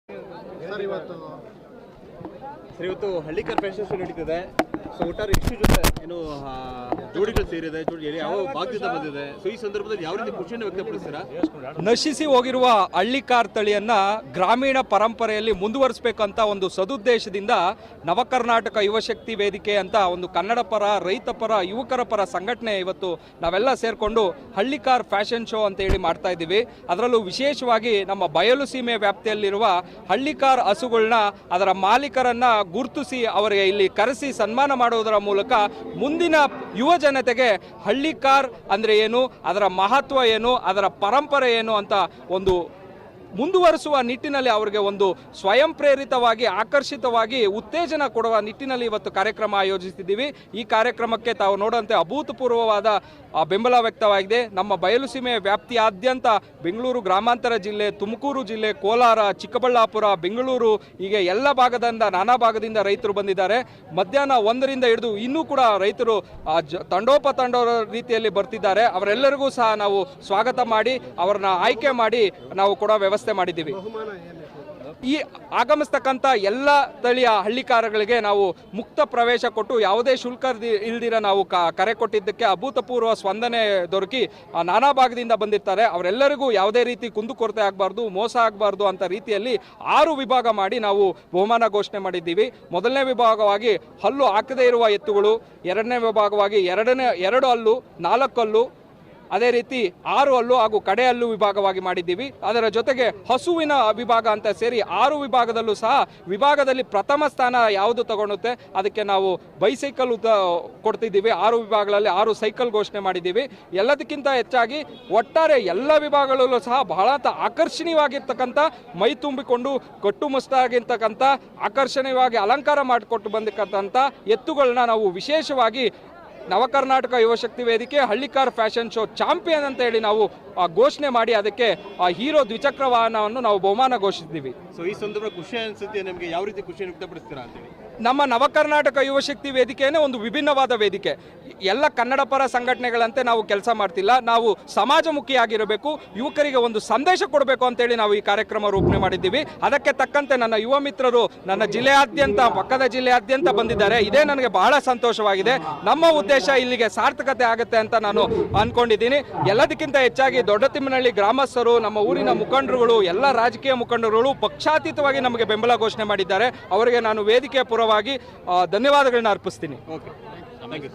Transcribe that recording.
Sir ಇವತ್ತು Hallikar fashion show ನಡೀತಿದೆ. So ಒಟ್ಟಾರೆ ಎಷ್ಟು ಜೊತೆ ಏನು ಜೋಡಿಗಳು ಸೇರಿದೆ, ಯಾವ ಭಾಗದಿಂದ ಬಂದಿದೆ, ಸೊ ಈ ಸಂದರ್ಭದಲ್ಲಿ ಯಾವ ರೀತಿ ಖುಷಿಯನ್ನು ವ್ಯಕ್ತಪಡಿಸ್ತೀರಾ? ನಶಿಸಿ ಹೋಗಿರುವ ಹಳ್ಳಿಕಾರ್ ತಳಿಯನ್ನ ಗ್ರಾಮೀಣ ಪರಂಪರೆಯಲ್ಲಿ ಮುಂದುವರಿಸಬೇಕಂತ ಒಂದು ಸದುದ್ದೇಶದಿಂದ ನವಕರ್ನಾಟಕ ಯುವಶಕ್ತಿ ವೇದಿಕೆ ಅಂತ ಒಂದು ಕನ್ನಡ ಪರ, ರೈತ ಪರ, ಯುವಕರ ಪರ ಸಂಘಟನೆ ಇವತ್ತು ನಾವೆಲ್ಲ ಸೇರ್ಕೊಂಡು ಹಳ್ಳಿಕಾರ್ ಫ್ಯಾಷನ್ ಶೋ ಅಂತ ಹೇಳಿ ಮಾಡ್ತಾ ಇದ್ದೀವಿ. ಅದರಲ್ಲೂ ವಿಶೇಷವಾಗಿ ನಮ್ಮ ಬಯಲು ಸೀಮೆ ವ್ಯಾಪ್ತಿಯಲ್ಲಿರುವ ಹಳ್ಳಿಕಾರ್ ಹಸುಗಳನ್ನ ಅದರ ಮಾಲೀಕರನ್ನ ಗುರುತಿಸಿ ಅವರಿಗೆ ಇಲ್ಲಿ ಕರೆಸಿ ಸನ್ಮಾನ ಮಾಡುವುದರ ಮೂಲಕ ಮುಂದಿನ ಯುವ ಜನತೆಗೆ ಹಳ್ಳಿಕಾರ್ ಅಂದ್ರೆ ಏನು, ಅದರ ಮಹತ್ವ ಏನು, ಅದರ ಪರಂಪರೆ ಏನು ಅಂತ ಒಂದು ಮುಂದುವರಿಸುವ ನಿಟ್ಟಿನಲ್ಲಿ ಅವರಿಗೆ ಒಂದು ಸ್ವಯಂ ಪ್ರೇರಿತವಾಗಿ ಆಕರ್ಷಿತವಾಗಿ ಉತ್ತೇಜನ ಕೊಡುವ ನಿಟ್ಟಿನಲ್ಲಿ ಇವತ್ತು ಕಾರ್ಯಕ್ರಮ ಆಯೋಜಿಸಿದ್ದೀವಿ. ಈ ಕಾರ್ಯಕ್ರಮಕ್ಕೆ ತಾವು ನೋಡುವಂತೆ ಅಭೂತಪೂರ್ವವಾದ ಬೆಂಬಲ ವ್ಯಕ್ತವಾಗಿದೆ. ನಮ್ಮ ಬಯಲುಸೀಮೆ ವ್ಯಾಪ್ತಿಯಾದ್ಯಂತ ಬೆಂಗಳೂರು ಗ್ರಾಮಾಂತರ ಜಿಲ್ಲೆ, ತುಮಕೂರು ಜಿಲ್ಲೆ, ಕೋಲಾರ, ಚಿಕ್ಕಬಳ್ಳಾಪುರ, ಬೆಂಗಳೂರು ಹೀಗೆ ಎಲ್ಲ ಭಾಗದಿಂದ ನಾನಾ ಭಾಗದಿಂದ ರೈತರು ಬಂದಿದ್ದಾರೆ. ಮಧ್ಯಾಹ್ನ 1ರಿಂದ ಹಿಡಿದು ಇನ್ನೂ ಕೂಡ ರೈತರು ತಂಡೋಪತಂಡ ರೀತಿಯಲ್ಲಿ ಬರ್ತಿದ್ದಾರೆ. ಅವರೆಲ್ಲರಿಗೂ ಸಹ ನಾವು ಸ್ವಾಗತ ಮಾಡಿ ಅವರನ್ನ ಆಯ್ಕೆ ಮಾಡಿ ನಾವು ಕೊಡೋ ವ್ಯವಸ್ಥೆ ಮಾಡಿದ್ದೀವಿ. ಈ ಆಗಮಿಸ್ತಕ್ಕಂಥ ಎಲ್ಲ ತಳಿಯ ಹಳ್ಳಿಕಾರಗಳಿಗೆ ನಾವು ಮುಕ್ತ ಪ್ರವೇಶ ಕೊಟ್ಟು ಯಾವುದೇ ಶುಲ್ಕ ಇಲ್ದಿರ ನಾವು ಕರೆ ಕೊಟ್ಟಿದ್ದಕ್ಕೆ ಅಭೂತಪೂರ್ವ ಸ್ಪಂದನೆ ದೊರಕಿ ನಾನಾ ಭಾಗದಿಂದ ಬಂದಿರ್ತಾರೆ. ಅವರೆಲ್ಲರಿಗೂ ಯಾವುದೇ ರೀತಿ ಕುಂದುಕೊರತೆ ಆಗಬಾರ್ದು, ಮೋಸ ಆಗಬಾರ್ದು ಅಂತ ರೀತಿಯಲ್ಲಿ 6 ವಿಭಾಗ ಮಾಡಿ ನಾವು ಬಹುಮಾನ ಘೋಷಣೆ ಮಾಡಿದ್ದೀವಿ. ಮೊದಲನೇ ವಿಭಾಗವಾಗಿ ಹಲ್ಲು ಹಾಕದೇ ಇರುವ ಎತ್ತುಗಳು, ಎರಡನೇ ವಿಭಾಗವಾಗಿ 2 ಹಲ್ಲು, 4 ಹಲ್ಲು, ಅದೇ ರೀತಿ 6 ಹಲ್ಲು ಹಾಗೂ ಕಡೆ ಹಲ್ಲು ವಿಭಾಗವಾಗಿ ಮಾಡಿದ್ದೀವಿ. ಅದರ ಜೊತೆಗೆ ಹಸುವಿನ ವಿಭಾಗ ಅಂತ ಸೇರಿ 6 ವಿಭಾಗದಲ್ಲೂ ಸಹ ವಿಭಾಗದಲ್ಲಿ ಪ್ರಥಮ ಸ್ಥಾನ ಯಾವುದು ತಗೊಳುತ್ತೆ ಅದಕ್ಕೆ ನಾವು ಬೈಸೈಕಲ್ ಕೊಡ್ತಿದ್ದೀವಿ. 6 ವಿಭಾಗಗಳಲ್ಲಿ 6 ಸೈಕಲ್ ಘೋಷಣೆ ಮಾಡಿದ್ದೀವಿ. ಎಲ್ಲದಕ್ಕಿಂತ ಹೆಚ್ಚಾಗಿ ಒಟ್ಟಾರೆ ಎಲ್ಲ ವಿಭಾಗಗಳಲ್ಲೂ ಸಹ ಬಹಳ ಆಕರ್ಷಣೀಯವಾಗಿರ್ತಕ್ಕಂಥ ಮೈ ತುಂಬಿಕೊಂಡು ಕಟ್ಟುಮಸ್ತಾಗಿರ್ತಕ್ಕಂಥ ಆಕರ್ಷಣೀಯವಾಗಿ ಅಲಂಕಾರ ಮಾಡಿಕೊಟ್ಟು ಬಂದಿರ್ತಕ್ಕಂಥ ಎತ್ತುಗಳನ್ನ ನಾವು ವಿಶೇಷವಾಗಿ ನವಕರ್ನಾಟಕ ಯುವಶಕ್ತಿ ವೇದಿಕೆ ಹಳ್ಳಿಕಾರ್ ಫ್ಯಾಷನ್ ಶೋ ಚಾಂಪಿಯನ್ ಅಂತ ಹೇಳಿ ನಾವು ಘೋಷಣೆ ಮಾಡಿ ಅದಕ್ಕೆ ಹೀರೋ ದ್ವಿಚಕ್ರ ವಾಹನವನ್ನು ನಾವು ಬಹುಮಾನ ಘೋಷಿಸಿದ್ದೀವಿ. ಸೊ ಈ ಸಂದರ್ಭ ಖುಷಿ ಅನ್ಸುತ್ತೆ ನಿಮಗೆ, ಯಾವ ರೀತಿ ಖುಷಿಯನ್ನು ವ್ಯಕ್ತಪಡಿಸ್ತೀರಾ ಅಂತೇಳಿ? ನಮ್ಮ ನವಕರ್ನಾಟಕ ಯುವಶಕ್ತಿ ವೇದಿಕೆಯೇ ಒಂದು ವಿಭಿನ್ನವಾದ ವೇದಿಕೆ. ಎಲ್ಲ ಕನ್ನಡ ಪರ ಸಂಘಟನೆಗಳಂತೆ ನಾವು ಕೆಲಸ ಮಾಡ್ತಿಲ್ಲ. ನಾವು ಸಮಾಜಮುಖಿಯಾಗಿರಬೇಕು, ಯುವಕರಿಗೆ ಒಂದು ಸಂದೇಶ ಕೊಡಬೇಕು ಅಂತೇಳಿ ನಾವು ಈ ಕಾರ್ಯಕ್ರಮ ರೂಪಣೆ ಮಾಡಿದ್ದೀವಿ. ಅದಕ್ಕೆ ತಕ್ಕಂತೆ ನನ್ನ ಯುವ ಮಿತ್ರರು ನನ್ನ ಜಿಲ್ಲೆಯಾದ್ಯಂತ, ಪಕ್ಕದ ಜಿಲ್ಲೆಯಾದ್ಯಂತ ಬಂದಿದ್ದಾರೆ. ಇದೇ ನನಗೆ ಬಹಳ ಸಂತೋಷವಾಗಿದೆ. ನಮ್ಮ ಉದ್ದೇಶ ಇಲ್ಲಿಗೆ ಸಾರ್ಥಕತೆ ಆಗುತ್ತೆ ಅಂತ ನಾನು ಅನ್ಕೊಂಡಿದ್ದೀನಿ. ಎಲ್ಲದಕ್ಕಿಂತ ಹೆಚ್ಚಾಗಿ ದೊಡ್ಡತಿಮ್ಮನಹಳ್ಳಿ ಗ್ರಾಮಸ್ಥರು, ನಮ್ಮ ಊರಿನ ಮುಖಂಡರುಗಳು, ಎಲ್ಲ ರಾಜಕೀಯ ಮುಖಂಡರುಗಳು ಪಕ್ಷಾತೀತವಾಗಿ ನಮಗೆ ಬೆಂಬಲ ಘೋಷಣೆ ಮಾಡಿದ್ದಾರೆ. ಅವರಿಗೆ ನಾನು ವೇದಿಕೆಯ ಪರವಾಗಿ ಧನ್ಯವಾದಗಳನ್ನ ಅರ್ಪಿಸ್ತೀನಿ. Okay, thank you.